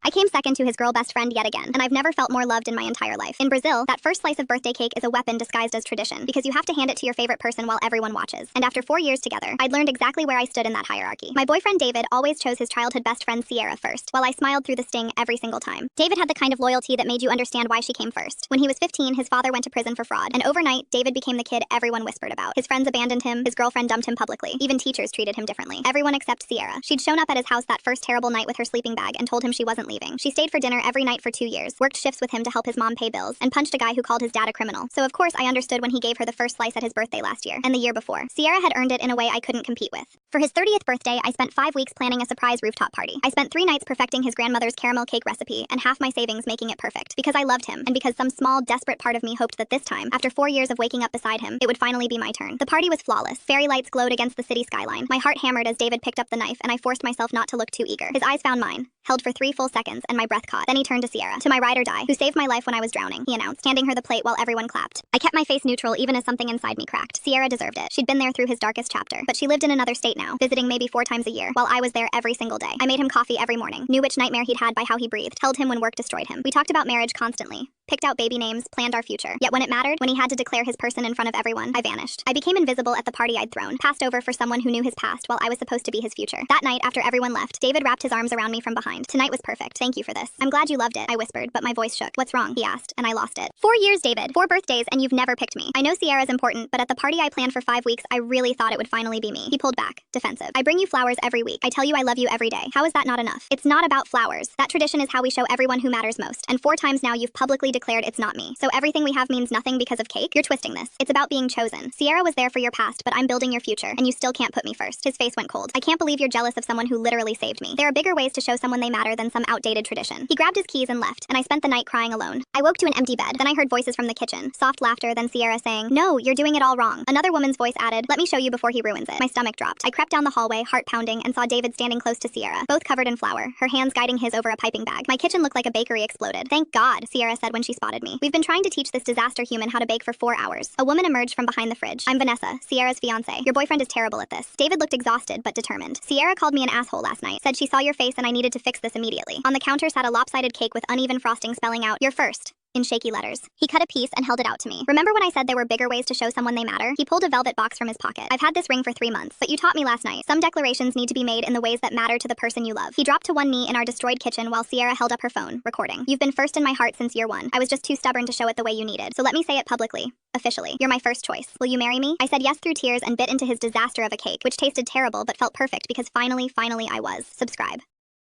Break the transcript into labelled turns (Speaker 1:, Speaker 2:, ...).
Speaker 1: I came second to his girl best friend yet again, and I've never felt more loved in my entire life. In Brazil, that first slice of birthday cake is a weapon disguised as tradition, because you have to hand it to your favorite person while everyone watches. And after 4 years together, I'd learned exactly where I stood in that hierarchy. My boyfriend David always chose his childhood best friend Sierra first, while I smiled through the sting every single time. David had the kind of loyalty that made you understand why she came first. When he was 15, his father went to prison for fraud, and overnight, David became the kid everyone whispered about. His friends abandoned him, his girlfriend dumped him publicly. Even teachers treated him differently. Everyone except Sierra. She'd shown up at his house that first terrible night with her sleeping bag and told him she wasn't leaving. She stayed for dinner every night for 2 years, worked shifts with him to help his mom pay bills, and punched a guy who called his dad a criminal. So of course I understood when he gave her the first slice at his birthday last year, and the year before. Sierra had earned it in a way I couldn't compete with. For his 30th birthday, I spent 5 weeks planning a surprise rooftop party. I spent 3 nights perfecting his grandmother's caramel cake recipe, and half my savings making it perfect. Because I loved him, and because some small, desperate part of me hoped that this time, after 4 years of waking up beside him, it would finally be my turn. The party was flawless. Fairy lights glowed against the city skyline. My heart hammered as David picked up the knife, and I forced myself not to look too eager. His eyes found mine, held for 3 full seconds, and my breath caught. Then he turned to Sierra. "To my ride or die, who saved my life when I was drowning," he announced, handing her the plate while everyone clapped. I kept my face neutral even as something inside me cracked. Sierra deserved it. She'd been there through his darkest chapter, but she lived in another state now, visiting maybe 4 times a year, while I was there every single day. I made him coffee every morning, knew which nightmare he'd had by how he breathed, held him when work destroyed him. We talked about marriage constantly, picked out baby names, planned our future. Yet when it mattered, when he had to declare his person in front of everyone, I vanished. I became invisible at the party I'd thrown, passed over for someone who knew his past while I was supposed to be his future. That night, after everyone left, David wrapped his arms around me from behind. "Tonight was perfect. Thank you for this." "I'm glad you loved it," I whispered, but my voice shook. "What's wrong?" he asked, and I lost it. 4 years, David. 4 birthdays, and you've never picked me. I know Sierra's important, but at the party I planned for 5 weeks, I really thought it would finally be me. He pulled back, defensive. "I bring you flowers every week. I tell you I love you every day. How is that not enough?" "It's not about flowers. That tradition is how we show everyone who matters most. And 4 times now you've publicly declared it's not me. So everything we have means nothing because of cake? You're twisting this. It's about being chosen. Sierra was there for your past, but I'm building your future, and you still can't put me first." His face went cold. "I can't believe you're jealous of someone who literally saved me. There are bigger ways to show someone they matter than some outdated tradition." He grabbed his keys and left, and I spent the night crying alone. I woke to an empty bed. Then I heard voices from the kitchen, soft laughter, then Sierra saying, "No, you're doing it all wrong." Another woman's voice added, "Let me show you before he ruins it." My stomach dropped. I crept down the hallway, heart pounding, and saw David standing close to Sierra, both covered in flour, her hands guiding his over a piping bag. My kitchen looked like a bakery exploded. "Thank God," Sierra said when she spotted me. "We've been trying to teach this disaster human how to bake for 4 hours." A woman emerged from behind the fridge. "I'm Vanessa, Sierra's fiancé. Your boyfriend is terrible at this." David looked exhausted but determined. "Sierra called me an asshole last night. Said she saw your face and I needed to fix this immediately." On the counter sat a lopsided cake with uneven frosting spelling out, "You're first," in shaky letters. He cut a piece and held it out to me. "Remember when I said there were bigger ways to show someone they matter?" He pulled a velvet box from his pocket. "I've had this ring for 3 months, but you taught me last night. Some declarations need to be made in the ways that matter to the person you love." He dropped to one knee in our destroyed kitchen while Sierra held up her phone, recording. "You've been first in my heart since year 1. I was just too stubborn to show it the way you needed. So let me say it publicly. Officially. You're my first choice. Will you marry me?" I said yes through tears and bit into his disaster of a cake, which tasted terrible but felt perfect because finally I was. Subscribe.